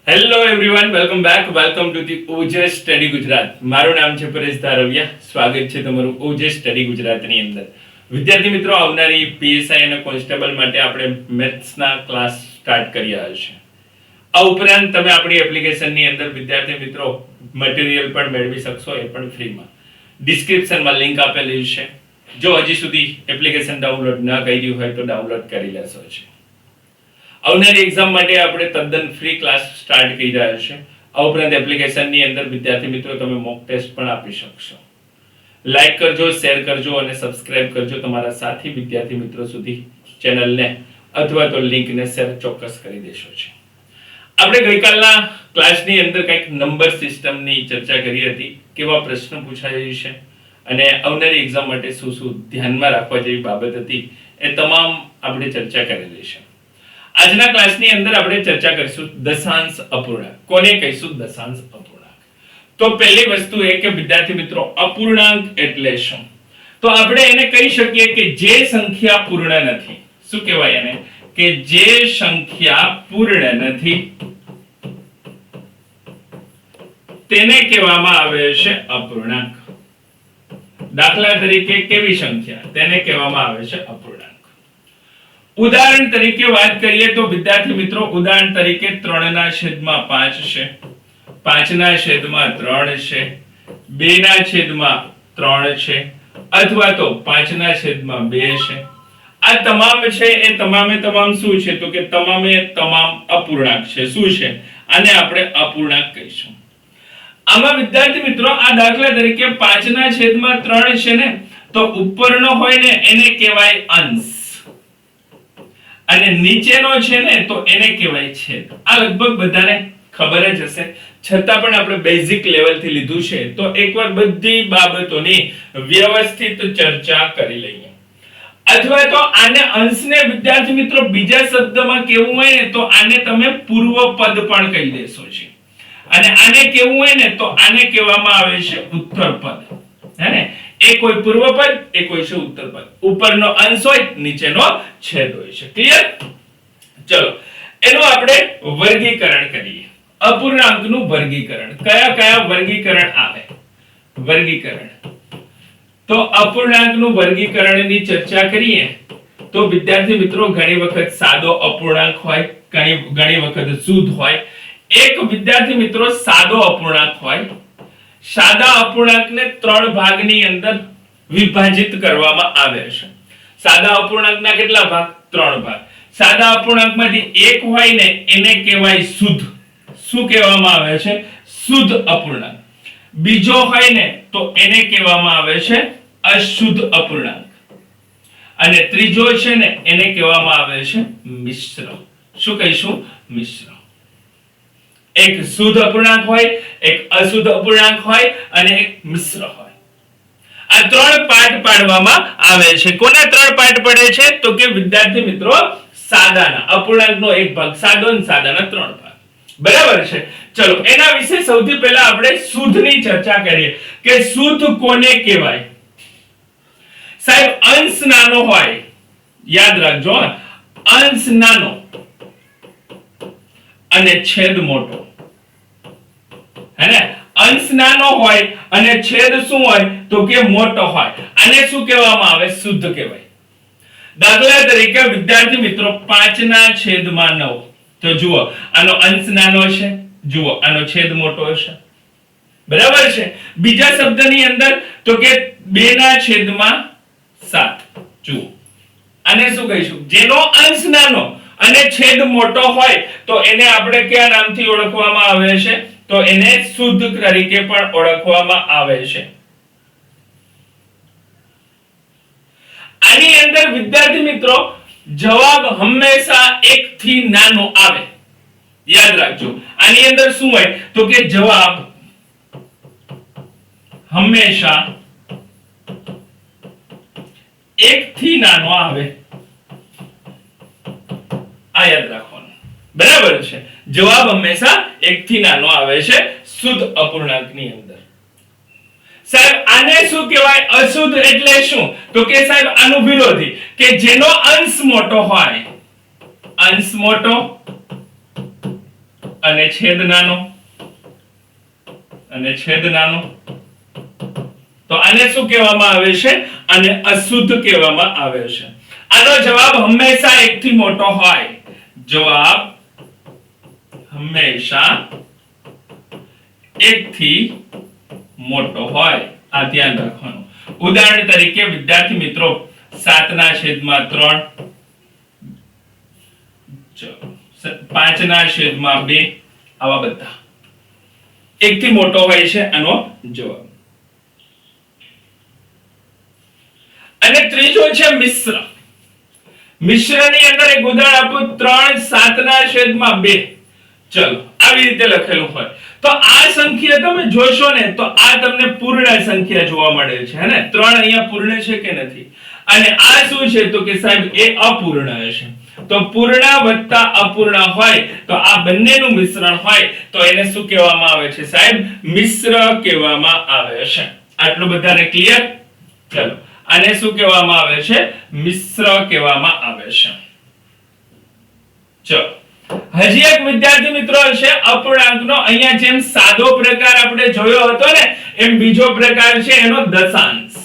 Hello everyone, welcome back. Welcome to the Ojas study Gujarat. મારું નામ છે પરેશ ધારવિયા. સ્વાગત છે તમારું ઓજસ સ્ટડી ગુજરાતની અંદર. વિદ્યાર્થી મિત્રો, આવનારી પીએસઆઈ અને કોન્સ્ટેબલ માટે આપણે મેથ્સના ક્લાસ સ્ટાર્ટ કર્યા છે. આ ઉપરાંત તમે આપણી એપ્લિકેશનની અંદર વિદ્યાર્થી મિત્રો મટીરીયલ પણ મેળવી શકશો, એ પણ ફ્રીમાં. ડિસ્ક્રિપ્શનમાં લિંક આપેલી છે. જો હજી સુધી એપ્લિકેશન ડાઉનલોડ ન કરી હોય તો ડાઉનલોડ કરી લેશો છે. આવનારી એક્ઝામ માટે આપણે તદ્દન ફ્રી ક્લાસ સ્ટાર્ટ કરી રહ્યા છે. આ ઉપરાંત એપ્લિકેશનની અંદર વિદ્યાર્થી મિત્રો તમે મોક ટેસ્ટ પણ આપી શકશો. લાઈક કરજો, શેર કરજો અને સબસ્ક્રાઇબ કરજો તમારા સાથી વિદ્યાર્થી મિત્રો સુધી ચેનલને, અથવા તો લિંકને શેર ચોક્કસ કરી દેશો છે. આપણે ગઈકાલના ક્લાસની અંદર કંઈક નંબર સિસ્ટમની ચર્ચા કરી હતી, કેવા પ્રશ્ન પૂછાય છે અને આવનારી એક્ઝામ માટે શું શું ધ્યાનમાં રાખવા જેવી બાબત હતી, એ તમામ આપણે ચર્ચા કરેલી છે. આજના ક્લાસની અંદર આપણે ચર્ચા કરીશું દશાંશ અપૂર્ણાંક. કોને કહીશું દશાંશ અપૂર્ણાંક? તો પહેલી વસ્તુ એ કે વિદ્યાર્થી મિત્રો, અપૂર્ણાંક એટલે શું? તો આપણે એને કહી શકીએ કે જે સંખ્યા પૂર્ણ નથી. શું કહેવાય એને? કે જે સંખ્યા પૂર્ણ નથી તેને કહેવામાં આવે છે અપૂર્ણાંક. દાખલા તરીકે કેવી સંખ્યા? તેને કહેવામાં આવે છે અપૂર્ણાંક. ઉદાહરણ તરીકે વાત કરીએ તો વિદ્યાર્થી મિત્રો, ઉદાહરણ તરીકે 3/5 છે, 5/3 છે, 2/3 છે, અથવા તો 5/2 છે. આ તમામ છે એ તમામે તમામ શું છે? તો કે તમામે તમામ અપૂર્ણાંક છે. શું છે? આને આપણે અપૂર્ણાંક કહીશું. આમાં વિદ્યાર્થી મિત્રો, આ દાખલા તરીકે 5/3 છે ને, તો ઉપરનો હોય ને એને કહેવાય અંશ, અને નીચેનો છે ને તો એને કહેવાય છેદ. આ લગભગ બધાને ખબર જ હશે, છતાં પણ આપણે બેઝિક લેવલથી લીધું છે, તો એકવાર બધી બાબતોની વ્યવસ્થિત ચર્ચા કરી લઈએ. અથવા તો આને અંશને વિદ્યાર્થી મિત્રો બીજા શબ્દમાં કેવું હોય ને તો આને તમે પૂર્વ પદ પણ કહી દેશો છે, અને આને કેવું હોય ને તો આને કહેવામાં આવે છે ઉત્તર પદ. હે ને? એ કોઈ પૂર્વ પદ, એ કોઈ છે ઉત્તર પદ. ઉપરનો અંશ હોય, નીચેનો છેદ હોય છે. ક્લિયર? ચલો, એનું આપણે વર્ગીકરણ કરીએ. અપૂર્ણાંકનું વર્ગીકરણ. કયા કયા વર્ગીકરણ આવે? વર્ગીકરણ તો અપૂર્ણાંકનું વર્ગીકરણની ચર્ચા કરીએ તો વિદ્યાર્થી મિત્રો, ઘણી વખત સાદો અપૂર્ણાંક હોય, ઘણી વખત શુદ્ધ હોય. એક વિદ્યાર્થી મિત્રો સાદો અપૂર્ણાંક હોય. સાદા અપૂર્ણાંકને 3 ભાગની અંદર વિભાજિત કરવામાં આવે છે. સાદા અપૂર્ણાંકના કેટલા ભાગ? 3 ભાગ. સાદા અપૂર્ણાંકમાંથી એક હોય ને એને કહેવાય શુદ્ધ. શું કહેવામાં આવે છે? શુદ્ધ અપૂર્ણાંક. બીજો હોય ને તો એને કહેવામાં આવે છે અશુદ્ધ અપૂર્ણાંક. અને ત્રીજો છે ને એને કહેવામાં આવે છે મિશ્ર. શું કહીશું? મિશ્ર. એક શુદ્ધ અપૂર્ણાંક હોય, એક અશુદ્ધ અપૂર્ણાંક હોય અને એક મિશ્ર હોય. આ 3 પાર્ટ પાડવામાં આવે છે. કોના 3 પાર્ટ પડે છે? તો કે વિદ્યાર્થી મિત્રો, સાદાના અપૂર્ણાંકનો એક ભાગ સાદો અને સાદાના 3 ભાગ. બરાબર છે? ચલો, એના વિશે સૌથી પહેલા આપણે શુદ્ધની ચર્ચા કરીએ કે શુદ્ધ કોને કહેવાય? સાહેબ, અંશ નાનો હોય, યાદ રાખજો, અંશ નાનો અને છેદ મોટો. હે ને? અંશ નાનો હોય અને છેદ શું હોય? તો કે મોટો હોય. આને શું કહેવામાં આવે? શુદ્ધ કહેવાય. દાખલા તરીકે વિદ્યાર્થી મિત્રો, 5/9. તો જુઓ, આનો અંશ નાનો છે, જુઓ આનો છેદ મોટો છે. બરાબર છે? બીજા શબ્દની અંદર તો કે 2/7. જુઓ, આને શું કહીશું? જેનો અંશ નાનો અને છેદ મોટો હોય તો એને આપણે કયા નામથી ઓળખવામાં આવે છે? તો એને શુદ્ધ તરીકે પણ ઓળખવામાં આવે છે. આની અંદર વિદ્યાર્થી મિત્રો, જવાબ હંમેશા 1 થી નાનો આવે. યાદ રાખજો, આની અંદર શું હોય? તો કે જવાબ હંમેશા 1 થી નાનો આવે. આ યાદ રાખવાનું. બરાબર છે? જવાબ હંમેશા 1 થી નાનો આવે છે શુદ્ધ અપૂર્ણાંકની અંદર. સાહેબ, આને શું કહેવાય? અશુદ્ધ એટલે શું? તો કે સાહેબ આનું વિરોધી, કે જેનો અંશ મોટો હોય, અંશ મોટો અને છેદ નાનો અને છેદ નાનો, તો આને શું કહેવામાં આવે છે? આને અશુદ્ધ કહેવામાં આવે છે. આનો જવાબ હંમેશા 1 થી મોટો હોય. જવાબ હંમેશા 1 થી મોટો હોય, આ ધ્યાન રાખવાનું. ઉદાહરણ તરીકે વિદ્યાર્થી મિત્રો 7/3, 5/2 આવા બધા 1 થી મોટો હોય છે આનો જવાબ. અને ત્રીજો છે મિશ્ર. મિશ્રની અંદર એક ઉદાહરણ આપું, 3/7/2. ચલો આવી રીતે લખેલું હોય તો આ સંખ્યા તમે જોશો ને તો આ તમને પૂર્ણ સંખ્યા જોવા મળે છે, હે ને? 3 અહીંયા પૂર્ણ છે કે નથી? અને આ શું છે? તો કે સાહેબ એ અપૂર્ણ છે. તો પૂર્ણ વત્તા અપૂર્ણ હોય તો આ બંનેનું મિશ્રણ હોય તો એને શું કહેવામાં આવે છે સાહેબ? મિશ્ર કહેવામાં આવે છે. આટલું બધાને ક્લિયર? ચલો આને શું કહેવામાં આવે છે? મિશ્ર કહેવામાં આવે છે. ચલો હજી એક વિદ્યાર્થી મિત્રો છે અપૂર્ણાંકનો. અહીંયા જેમ સાદો પ્રકાર આપણે જોયો હતો ને એમ બીજો પ્રકાર છે એનો દશાંશ,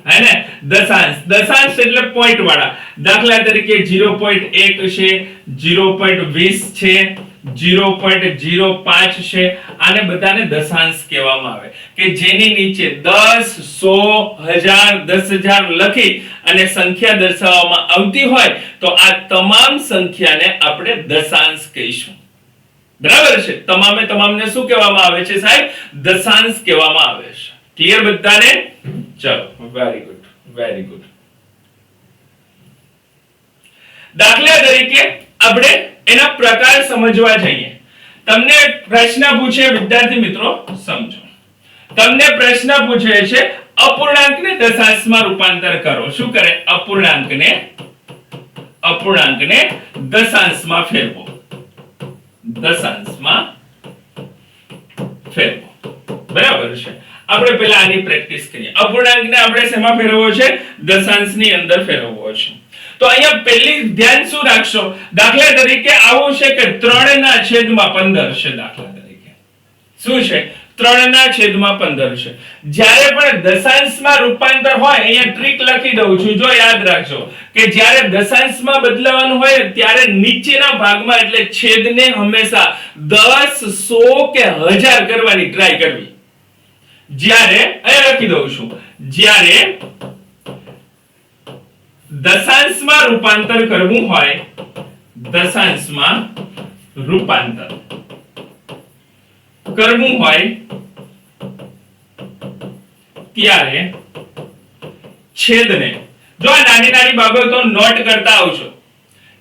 હે ને? દશાંશ. દશાંશ એટલે પોઈન્ટ વાળા. દાખલા તરીકે 0.1 છે, 0.20 છે, 0.05 છે. આને બધાને દશાંશ કહેવામાં આવે કે જેની નીચે 10, 100, 1000, 10000 લખી અને સંખ્યા દર્શાવવામાં આવતી હોય તો આ તમામ સંખ્યાને આપણે દશાંશ કહીશું. બરાબર છે? તમામે તમામને શું કહેવામાં આવે છે સાહેબ? દશાંશ કહેવામાં આવે છે. ક્લિયર બધાને? ચલો વેરી ગુડ, વેરી ગુડ. દાખલા તરીકે આપણે એના પ્રકાર સમજવા જઈએ. તમને પ્રશ્ન પૂછે વિદ્યાર્થી મિત્રો, સમજો. તમને પ્રશ્ન પૂછે છે અપૂર્ણાંકને દશાંશમાં રૂપાંતર કરો. શું કરે? અપૂર્ણાંકને દશાંશમાં ફેરવો. દશાંશમાં ફેરવો. બરાબર છે? આપણે પહેલા આની પ્રેક્ટિસ કરીએ. અપૂર્ણાંકને આપણે શેમાં ફેરવવો છે? દશાંશની અંદર ફેરવવો છે. તો અહીંયા પહેલી ધ્યાન શું રાખશો? દાખલા તરીકે આવું છે કે 3/15 છે. દાખલા તરીકે શું છે? 3/15 છે. જ્યારે પણ દશાંશમાં રૂપાંતર હોય, અહીંયા ટ્રીક લખી દઉં છું, જો યાદ રાખજો કે જ્યારે દશાંશમાં બદલાવાનું હોય ત્યારે નીચેના ભાગમાં એટલે છેદને હંમેશા 10, 100 કે 1000 કરવાની ટ્રાય કરવી. જ્યારે અહીંયા લખી દઉં છું, જ્યારે દશાંશમાં રૂપાંતર કરવું હોય, દશાંશમાં રૂપાંતર કરવું હોય ત્યારે છેદને, જો આ નાની નાની બાબતો નોટ કરતા આવજો,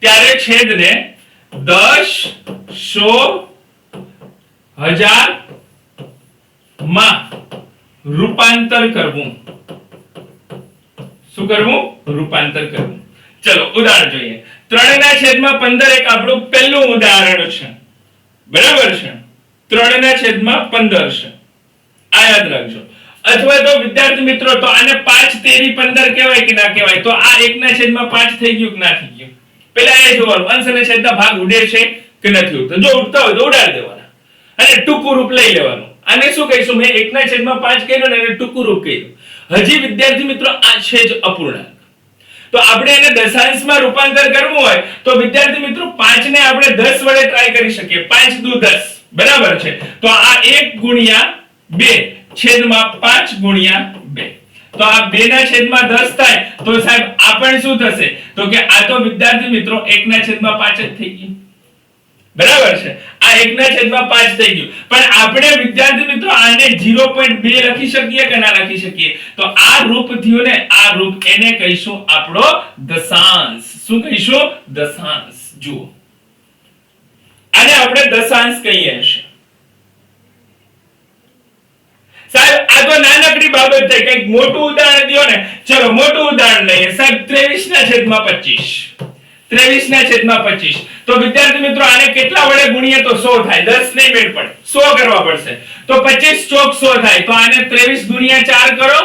ત્યારે છેદને 10, 100, 1000 માં રૂપાંતર કરવું. શું કરવું? રૂપાંતર કરવું. ચલો ઉદાહરણ જોઈએ. 3/15 એક આપણું પહેલું ઉદાહરણ છે. બરાબર છે? 3/15 છે. આ યાદ રાખજો. અથવા તો વિદ્યાર્થી મિત્રો તો આને 5 તેરી 15 કહેવાય કે ના કહેવાય? તો આ 1/5 થઈ ગયું કે ના થઈ ગયું? પહેલા એ જોવાનું અંશ અને છેદના ભાગ ઉડે છે કે નથી ઉડતા. જો ઉડતા હોય તો ઉડાડી દેવાના અને ટૂંકું રૂપ લઈ લેવાનું. આને શું કહીશું? મેં 1/5 કહ્યું ને એને ટૂંકું રૂપ કહ્યું. હજી વિદ્યાર્થી મિત્રો આ છે જ અપૂર્ણાંક. તો આપણે એને દશાંશમાં રૂપાંતર કરવું હોય તો વિદ્યાર્થી મિત્રો 5 ને આપણે 10 વડે ટ્રાય કરી શકીએ. 5 દુ 10. બરાબર છે? તો આ 1/2 છેદમાં 5/2. તો આ 2/10 થાય તો સાહેબ આ પણ શું થશે? તો કે આ તો વિદ્યાર્થી મિત્રો 1/5 જ થઈ ગયું. બરાબર છે? આ 1/5 થઈ ગયું. પણ આપણે વિદ્યાર્થી મિત્રો આને 0.2 લખી શકીએ કે ના લખી શકીએ? તો આ રૂપ થયું ને, આ રૂપ એને કહીશું આપણો દશાંશ. શું કહીશું? દશાંશ. જુઓ આને આપણે દશાંશ કહીએ છીએ. સાહેબ આ તો નાનકડી બાબત છે, કંઈક મોટું ઉદાહરણ દો ને. ચલો મોટું ઉદાહરણ લઈએ સાહેબ. 23/25. 23/25. તો વિદ્યાર્થી મિત્રો આને કેટલા વડે ગુણીએ તો 100 થાય? 10 નહીં મેળ પડે, 100 કરવા પડશે. તો 25 ચોક 100 થાય. તો આને 23 × 4 કરો,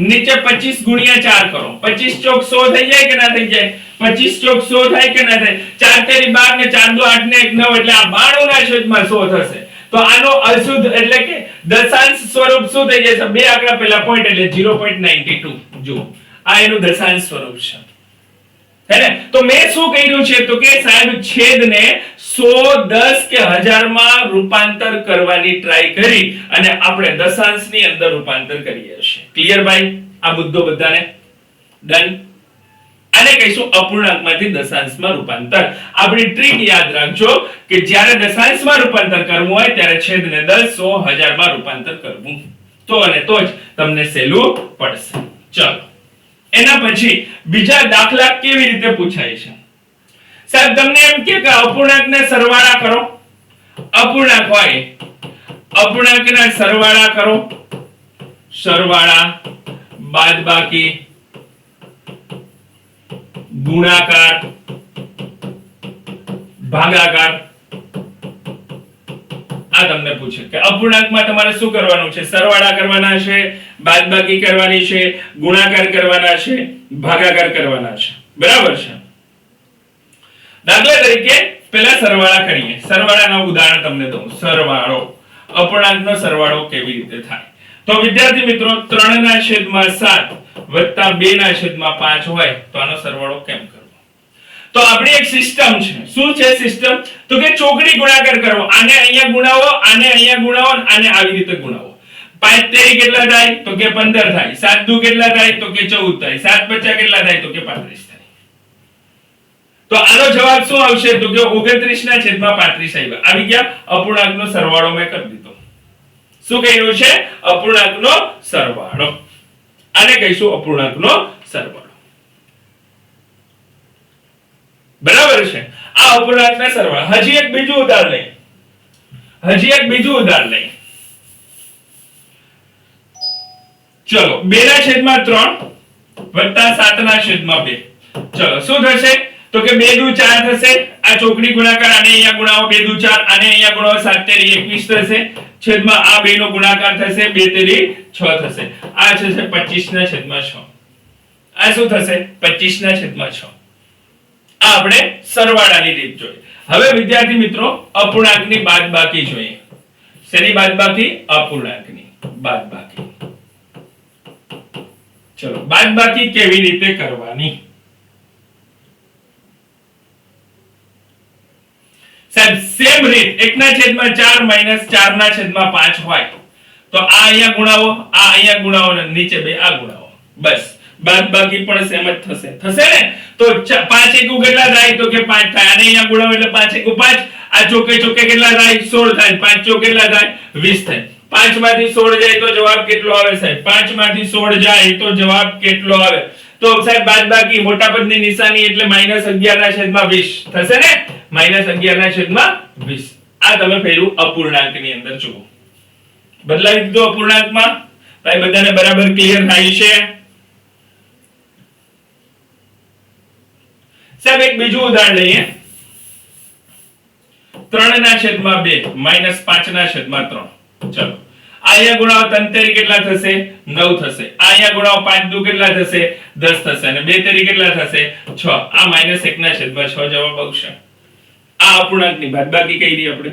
નીચે 25 ગુણ્યા 4 કરો. 25 ચોક 100 થઈ જાય કે ના થઈ જાય? 25 ચોક 100 થાય કે ના થાય? 4 તેરી 12 ને 4 દુ 8 ને 1 9 એટલે આ 92 ના છેદમાં 100 થશે. તો આનો અશુદ્ધ એટલે કે દશાંશ સ્વરૂપ શું થઈ જશે? બે આંકડા પહેલા પોઈન્ટ એટલે 0.92. જુઓ આ એનું દશાંશ સ્વરૂપ છે. હે ને? તો મેં શું કર્યું છે તો કે સાહેબ છેદને 100 10 કે 1000 માં રૂપાંતર કરવાની ટ્રાય કરી અને આપણે દશાંશની અંદર રૂપાંતર કરીએ છીએ. ક્લિયર ભાઈ? આ મુદ્દો બધાને ડન. આને કહીશું અપૂર્ણાંકમાંથી દશાંશમાં રૂપાંતર. આપણી ટ્રીક યાદ રાખજો કે જ્યારે દશાંશમાં રૂપાંતર કરવું હોય ત્યારે છેદને 10 100 1000 માં રૂપાંતર કરવું. તો અને તો જ તમને સહેલું પડશે. ચલો એના પછી બીજા દાખલા કેવી રીતે પૂછાય છે? સાહેબ તમને એમ કે અપૂર્ણાંકને સરવાળા કરો. અપૂર્ણાંક હોય અપૂર્ણાંકના સરવાળા કરો. સરવાળા, બાદબાકી, ગુણાકાર, ભાગાકાર. આ તમને પૂછે કે અપૂર્ણાંકમાં તમારે શું કરવાનું છે? સરવાળા કરવાના છે, બાદબાકી કરવાની છે, ગુણાકાર કરવાના છે, ભાગાકાર કરવાના છે. બરાબર છે? દાખલા તરીકે પહેલા સરવાળા કરીએ. સરવાળાનું ઉદાહરણ તમને દઉં. સરવાળો, અપૂર્ણાંકનો સરવાળો કેવી રીતે થાય? તો વિદ્યાર્થી મિત્રો 3/7 વત્તા 2/5 હોય તો આનો સરવાળો કેમ કરવો? તો આપણી એક સિસ્ટમ છે. શું છે સિસ્ટમ? તો કે ચોકડી ગુણાકાર કરવો. આને અહીંયા ગુણાવો, આને અહીંયા ગુણાવો, આને આવી રીતે ગુણાવો. 5 તેરી કેટલા થાય? તો કે 15 થાય. 7 દુ કેટલા થાય? તો કે 14 થાય. 7 પચા કેટલા થાય? તો કે 35 થાય. તો આનો જવાબ શું આવશે? તો કે 29/35 આવી ગયા. અપૂર્ણાંકનો સરવાળો મેં કરી દીધો. શું કહ્યું છે? અપૂર્ણાંકનો સરવાળો. આને કહીશું અપૂર્ણાંકનો સરવાળો. બરાબર છે? આ અપૂર્ણાંકના સરવાળા. હજી એક બીજું ઉદાહરણ લઈએ. ચલો 2/3 વત્તા 7/2. ચલો શું થશે? તો કે 2 દુ 4 થશે. આ ચોકડી ગુણાકાર આને અહીંયા ગુણાવો 2 દુ 4, આને અહીંયા ગુણાવો 7 તેરી 21 થશે. છેદમાં આ બે નો ગુણાકાર થશે 2 તેરી 6 થશે. આ છે 25/6. આ શું થશે? 25/6. આ આપણે સરવાળાની રીત જોઈ. હવે વિદ્યાર્થી મિત્રો અપૂર્ણાંકની બાદબાકી જોઈએ. શેની બાદબાકી? અપૂર્ણાંકની બાદબાકી. ચલો બાદબાકી કેવી રીતે કરવાની? સાહેબ સેમ રીત 1/4 માઈનસ 4/5 હોય તો આ અહીંયા ગુણાવો, આ અહીંયા ગુણાવો ને નીચે બે આ ગુણાવો. બસ બાદબાકી પણ સેમ જ થશે ને? તો 5 એકુ કેટલા થાય? તો કે 5 થાય. આને અહીંયા ગુણાવો એટલે 5 એકુ 5. આ ચોકે ચોકે કેટલા થાય? 16 થાય. 5 ચોકે કેટલા થાય? 20 થાય. 5 માંથી 16 જાય તો જવાબ કેટલો આવે સાહેબ? 5 માંથી 16 જાય તો જવાબ કેટલો આવે? તો સાહેબ બાદબાકી મોટા પદની નિશાની એટલે -11/20 થશે ને? -11/20. આ તમે પહેલું અપૂર્ણાંકની અંદર જુઓ. બદલાવી દીધો અપૂર્ણાંકમાં. ભાઈ બધાને બરાબર ક્લિયર થાય છે? સાહેબ એક બીજું ઉદાહરણ લઈએ. 3/2 -5/3. ચલો અહીંયા ગુણાવો 3 તેરી કેટલા થશે? 9 થશે. અહીંયા ગુણાવો 5 દુ કેટલા થશે? 10 થશે. અને 2 તેરી કેટલા થશે? 6. આ -1/6 જવાબ આવશે. આ અપૂર્ણાંકની બાદબાકી કરી આપણે.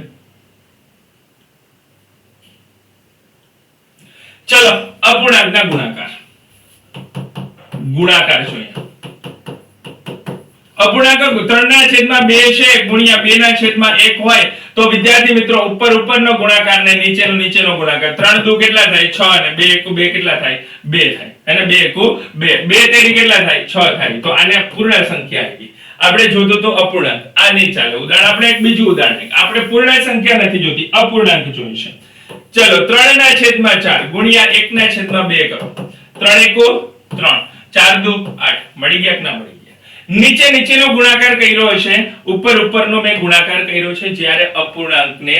ચલો અપૂર્ણાંકના ગુણાકાર જોઈએ. અપૂર્ણાંક 3/2 છે ગુણ્યા 2/1 હોય તો વિદ્યાર્થી મિત્રો ઉપરનો ગુણાકાર ને નીચેનો ગુણાકાર. 3 દુ કેટલા થાય? 6 અને 2 એકુ 2 કેટલા થાય? 2 થાય. અને 2 એકુ 2. 2 તેરી કેટલા થાય? 6 થાય. તો આને પૂર્ણ સંખ્યા આવી. આપણે જોતો તો અપૂર્ણાંક. આ નહીં ચાલે. ઉદાહરણ આપણે એક બીજું ઉદાહરણ. આપણે પૂર્ણ સંખ્યા નથી જોતી, અપૂર્ણાંક જોઈશે. ચલો 3/4 ગુણ્યા 1/2 કરો. 3 એકુ 3, 4 દુ 8. મળી ગયા કે ના મળી? નીચેનો ગુણાકાર કર્યો હશે, ઉપરનો મેં ગુણાકાર કર્યો છે. જ્યારે અપૂર્ણાંકને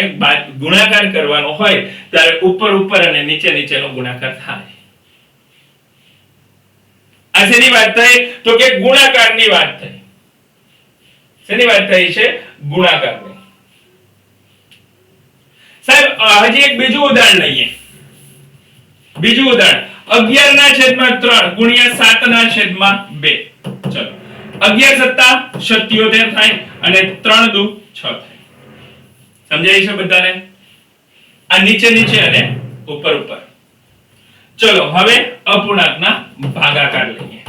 ગુણાકાર કરવાનો હોય ત્યારે ઉપર અને નીચેનો ગુણાકાર થાય. આ શેની વાત થઈ? તો કે ગુણાકારની વાત થઈ. શેની વાત થઈ છે? ગુણાકારની. સાહેબ હજી એક બીજું ઉદાહરણ લઈએ. બીજું ઉદાહરણ 11 ના છેદમાં 3 ગુણ્યા 7 ના છેદમાં 2. ચલો 11 + 77 થાય અને 3 દુ 6 થાય. સમજાય છે બધાને? આ નીચે નીચે અને ઉપર ઉપર. ચલો હવે અપૂર્ણાંકના ભાગાકાર લઈએ.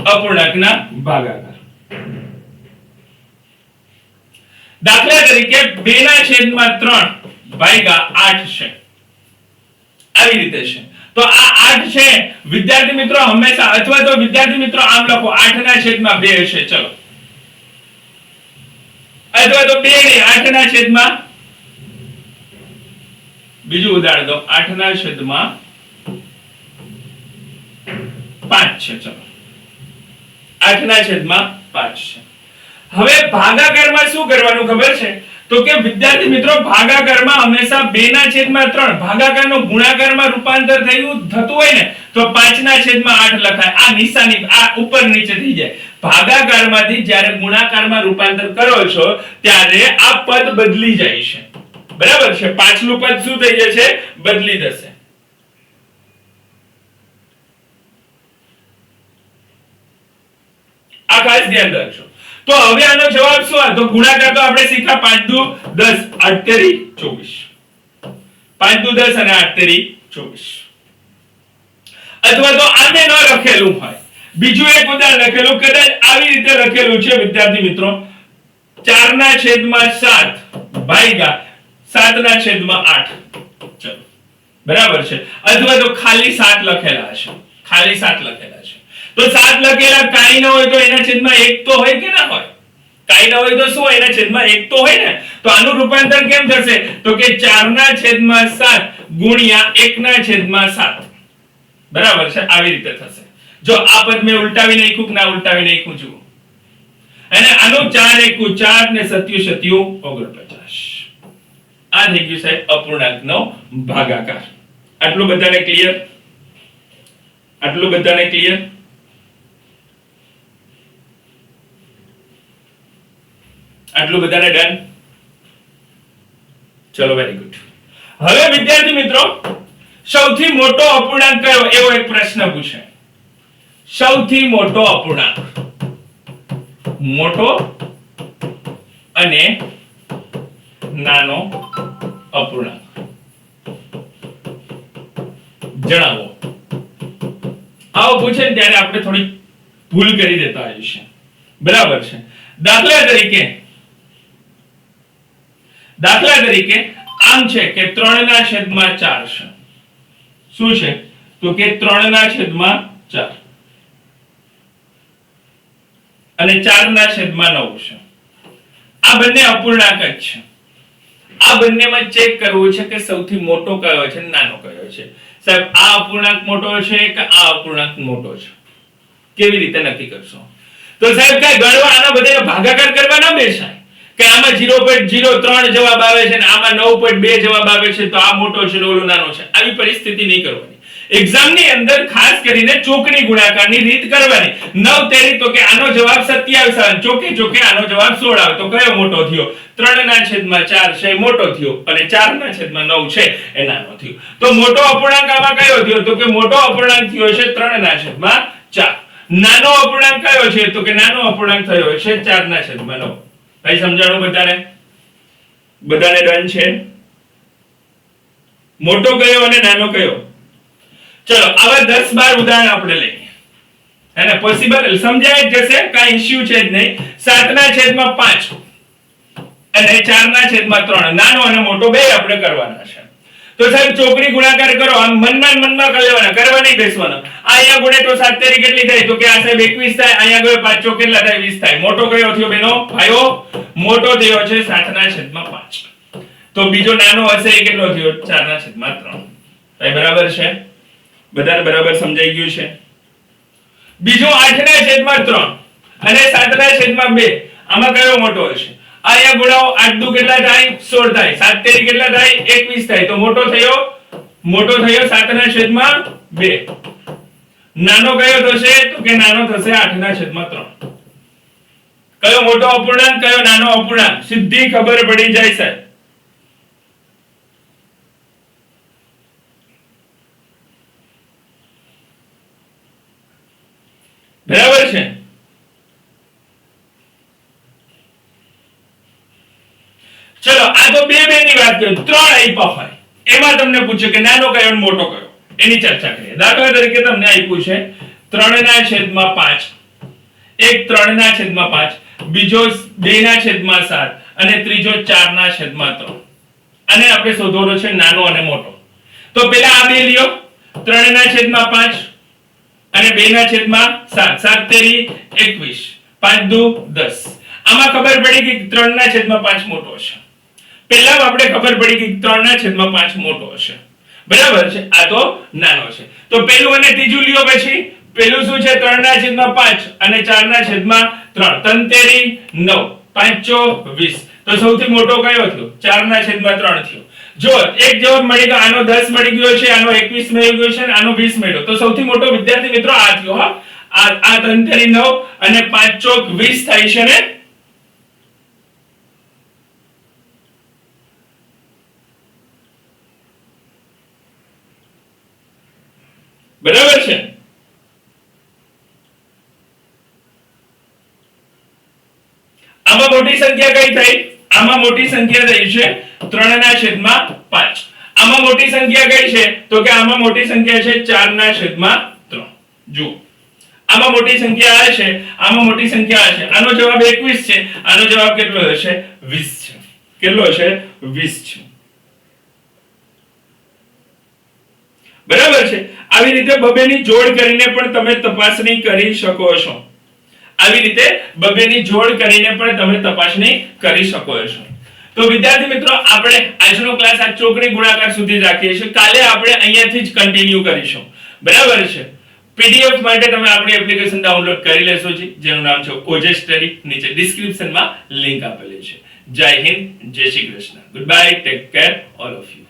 અપૂર્ણાંકના ભાગાકાર. દાખલા તરીકે 2 ના છેદમાં 3 ભાગ્યા 8 છે. આવી રીતે છે. તો આ 8 છે વિદ્યાર્થી મિત્રો હંમેશા, અથવા તો વિદ્યાર્થી મિત્રો આમ લખો 8 ના છેદમાં 2 છે. ચલો અથવા તો 2 ને 8 ના છેદમાં, બીજું ઉદાહરણ દો, 8 ના છેદમાં 5 છે. ચલો 8 ના છેદમાં 5 છે. હવે ભાગાકારમાં શું કરવાનું ખબર છે? તો કે વિદ્યાર્થી મિત્રો ભાગાકારમાં હંમેશા 2 ના છેદમાં 3 ભાગાકારનો ગુણાકારમાં રૂપાંતર થતું હોય ને તો 5 ના છેદમાં 8 લખાય. આ નિશાની આ ઉપર નીચે થઈ જાય. ભાગાકારમાંથી જ્યારે ગુણાકારમાં રૂપાંતર કરો છો ત્યારે આ પદ બદલી જાય છે. બરાબર છે? પાછલું પદ શું થઈ જશે? બદલી જશે. આ ખાસ ધ્યાન રાખજો. તો હવે આનો જવાબ શું હતો? ગુણાકાર તો આપણે શીખ્યા 5 દુ 10 8 તેરી 24. 5 દુ 10 અને 8 તેરી 24. અથવા તો આને ન લખેલું હોય, બીજું એક ઉદાહરણ લખેલું, કદાચ આવી રીતે લખેલું છે વિદ્યાર્થી મિત્રો 4 ના છેદમાં 7 ભાગ્યા 7 ના છેદમાં 8. ચલો બરાબર છે. અથવા તો ખાલી 7 લખેલા છે. ખાલી 7 લખેલા છે. તો 7 લખેલા કાઈ ન હોય તો એના છેદમાં 1 તો હોય કે ના હોય? કાઈ ન હોય તો શું હોય? એના છેદમાં 1 તો હોય ને. તો આનું રૂપાંતર કેમ થશે? તો કે 4 ના છેદમાં 7 ગુણ્યા 1 ના છેદમાં 7. બરાબર છે? આવી રીતે થશે. જો આ પદ મેં ઉલટાવી નાખ્યું કે ના ઉલટાવી નાખ્યું જુઓ. અને આનું 4 * 1 4 ને 7 7 49. આ થઈ ગયું સાહેબ અપૂર્ણાંકનો ભાગાકાર. આટલું બધાને ક્લિયર? આટલું બધાને ક્લિયર? આટલું બધાને ડન? ચલો વેરી ગુડ. હવે વિદ્યાર્થી મિત્રો સૌથી મોટો અપૂર્ણાંક કયો? એવો એક પ્રશ્ન પૂછે. સૌથી મોટો અપૂર્ણાંક. મોટો અને નાનો અપૂર્ણાંક જણાવો. આવો પૂછે ને ત્યારે આપણે થોડી ભૂલ કરી દેતા હોઈએ છીએ. બરાબર છે? દાખલા તરીકે આમ છે કે 3 ના છેદમાં 4 છે. શું છે? તો કે 3 ના છેદમાં 4 અને 4 ના છેદમાં 9 છે. આ બંને અપૂર્ણાંક જ છે. આ બંનેમાં ચેક કરવું છે કે સૌથી મોટો કયો છે અને નાનો કયો છે. સાહેબ આ અપૂર્ણાંક મોટો છે કે આ અપૂર્ણાંક મોટો છે? કેવી રીતે નક્કી કરશો? તો સાહેબ કઈ ગણવા આના બધાને ભાગાકાર કરવા ના બેસાય કે આમાં 0.03 જવાબ આવે છે અને આમાં 9.2 જવાબ આવે છે તો આ મોટો છે ને ઓલો નાનો છે. આવી પરિસ્થિતિ નહીં કરવાની. એક્ઝામ ની અંદર ખાસ કરીને ચોકડી ગુણાકારની રીત કરવાની. 9 તેરી તો કે આનો જવાબ 27 આવે, ચોકે આનો જવાબ 16 આવે. તો કયો મોટો થયો? 3 ના છેદમાં 4 છે મોટો થયો અને 4 ના છેદમાં 9 છે એ નાનો થયો. તો મોટો અપૂર્ણાંક આમાં કયો થયો? તો કે મોટો અપૂર્ણાંક થયો છે 3 ના છેદમાં 4. નાનો અપૂર્ણાંક કયો છે? તો કે નાનો અપૂર્ણાંક થયો છે 4 ના છેદમાં 9. ભાઈ સમજાણું બધાને? બધાને ડન છે? મોટો કયો અને નાનો કયો? ચલો આવા 10-12 ઉદાહરણ આપણે લઈએ. અને પોસિબલ સમજાય જ જશે, કાઈ ઇશ્યુ છે જ નહીં. 7 ના છેદમાં 5 અને 4 ના છેદમાં 3 નાનો અને મોટો બે આપણે કરવાના છે. તો સાહેબ ચોકડી ગુણાકાર કરો. આમ મનમાં કરી લેવાના, કરવા નહીં બેસવાના. અહીંયા ગુણે તો 7 તેરી કેટલી થાય? તો કે આ સાહેબ 21 થાય. અહીંયા ગયો 5 ચોક કેટલા થાય? 20 થાય. મોટો કયો થયો બેનો ભાઈઓ? મોટો થયો છે 7 ના છેદમાં 5. તો બીજો નાનો હશે એ કેટલો થયો? 4 ના છેદમાં 3. ભાઈ બરાબર છે? બધાને બરાબર સમજાઈ ગયું છે? બીજો 8 ના છેદમાં 3 અને 7 ના છેદમાં 2. આમાં કયો મોટો હશે? અહીંયા ગુણાઓ 8 દુ કેટલા થાય? 16 થાય. 7 તેરી કેટલા થાય? 21 થાય. તો મોટો થયો 7 ના છેદમાં 2. નાનો કયો થશે? તો કે નાનો થશે 8 ના છેદમાં 3. કયો મોટો અપૂર્ણાંક, કયો નાનો અપૂર્ણાંક? સીધી ખબર પડી જાય સાહેબ. ચલો આ તો બે ની વાત કરી, ત્રણ આપ્યા હોય એમાં તમને પૂછે કે નાનો કયો અને મોટો કયો, એની ચર્ચા કરીએ. દાખલા તરીકે તમને આપ્યું છે 3/5, એક 3/5, બીજો 2/7 અને ત્રીજો 4/3. અને આપણે શોધવાનો છે નાનો અને મોટો. તો પેલા આ બે લ્યો, 3/5 અને 2/7, 7 તેરી 21, 5 દુ 10. આમાં ખબર પડી કે 3/5 મોટો હશે. પહેલા આપણે ખબર પડી કે 3/5 મોટો હશે, બરાબર છે, આ તો નાનો છે. તો પહેલું અને ત્રીજું લ્યો. પછી પહેલું શું છે 3/5 અને 4/3, 3 તેરી 9, 5 ચોક 20. તો સૌથી મોટો કયો થયો? 4/3 થયો. જો એક જવાબ મળી ગયો, આનો 10 મળી ગયો છે, આનો 21 મળી ગયો છે અને આનો 20 મળ્યો. તો સૌથી મોટો વિદ્યાર્થી મિત્રો આ થયો. હા, આ 3 તેરી 9 અને 5 ચોક 20 થાય છે ને. બરાબર છે. આમાં મોટી સંખ્યા કઈ થઈ? આમાં મોટી સંખ્યા થઈ છે 3/5. આમાં મોટી સંખ્યા કઈ છે? તો કે આમાં મોટી સંખ્યા છે 4/3. જુઓ આમાં મોટી સંખ્યા આ છે, આમાં મોટી સંખ્યા આ છે. આનો જવાબ 21 છે, આનો જવાબ કેટલો હશે? 20 છે. કેટલો હશે? 20 છે. બરાબર છે. આવી રીતે બબેની જોડ કરીને પણ તમે તપાસણી કરી શકો છો. આવી રીતે બબેની જોડ કરીને પણ તમે તપાસણી કરી શકો છો. તો વિદ્યાર્થી મિત્રો આપણે આજનો ક્લાસ આ ચોકડી ગુણાકાર સુધી રાખીએ છીએ. કાલે આપણે અહીંયાથી જ કન્ટિન્યુ કરીશું. બરાબર છે. પીડીએફ માટે તમે આપણી એપ્લિકેશન ડાઉનલોડ કરી લેશો જેનું નામ છે ઓજે સ્ટડી. નીચે ડિસ્ક્રિપ્શનમાં લિંક આપેલી છે. જય હિન્દ, જય Shri Krishna. Good bye, take care all of you.